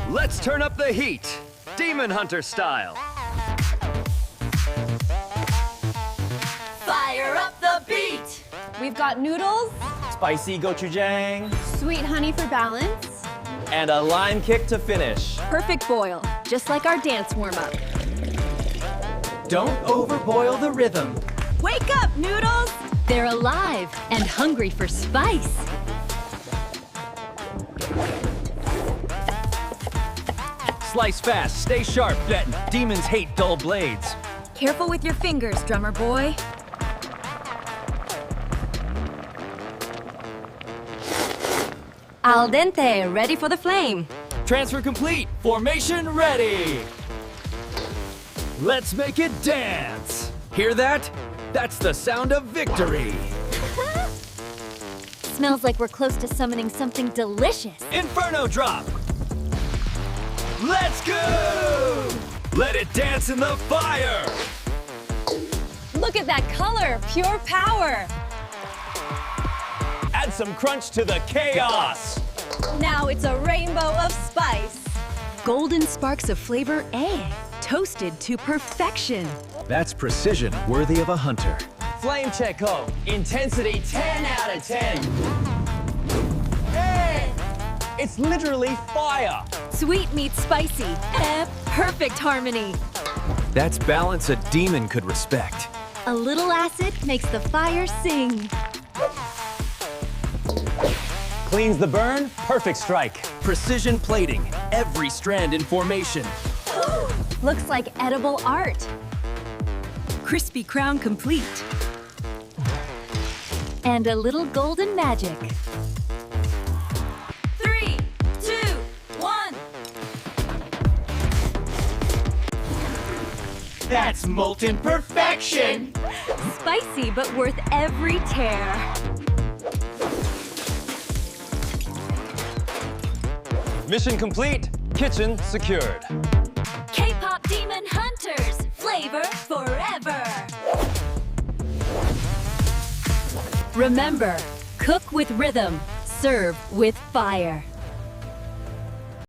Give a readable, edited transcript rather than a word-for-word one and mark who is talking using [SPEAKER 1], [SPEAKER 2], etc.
[SPEAKER 1] Let's turn up the heat, Demon Hunter style.
[SPEAKER 2] Fire up the beat!
[SPEAKER 3] We've got noodles,
[SPEAKER 4] Spicy gochujang,
[SPEAKER 3] sweet honey for balance,
[SPEAKER 4] and a lime kick to finish.
[SPEAKER 3] perfect boil, just like our dance warm-up.
[SPEAKER 4] Don't overboil the rhythm.
[SPEAKER 3] Wake up, noodles!
[SPEAKER 2] They're alive and hungry for spice.
[SPEAKER 1] Slice fast, stay sharp, bet demons hate dull blades.
[SPEAKER 3] Careful with your fingers, drummer boy.
[SPEAKER 2] Al dente, ready for the flame.
[SPEAKER 1] Transfer complete, formation ready. Let's make it dance. Hear that? That's the sound of victory.
[SPEAKER 2] Smells like we're close to summoning something delicious.
[SPEAKER 1] Inferno drop. Let's go! Let it dance in the fire.
[SPEAKER 3] Look at that color, pure power.
[SPEAKER 4] Add some crunch to the chaos.
[SPEAKER 3] Now it's a rainbow of spice.
[SPEAKER 2] Golden sparks of flavor egg, toasted to perfection.
[SPEAKER 1] That's precision worthy of a hunter.
[SPEAKER 4] Flame checo, intensity 10 out of 10. It's literally fire.
[SPEAKER 2] Sweet meets spicy. Perfect harmony.
[SPEAKER 1] That's balance a demon could respect.
[SPEAKER 2] A little acid makes the fire sing.
[SPEAKER 4] Cleans the burn, perfect strike.
[SPEAKER 1] Precision plating, every strand in formation.
[SPEAKER 3] Looks like edible art.
[SPEAKER 2] Crispy crown complete. And a little golden magic. 3, 2, 1.
[SPEAKER 4] That's molten perfection.
[SPEAKER 2] Spicy, but worth every tear.
[SPEAKER 4] Mission complete, kitchen secured.
[SPEAKER 2] K-pop Demon Hunters, flavor forever. Remember, cook with rhythm, serve with fire.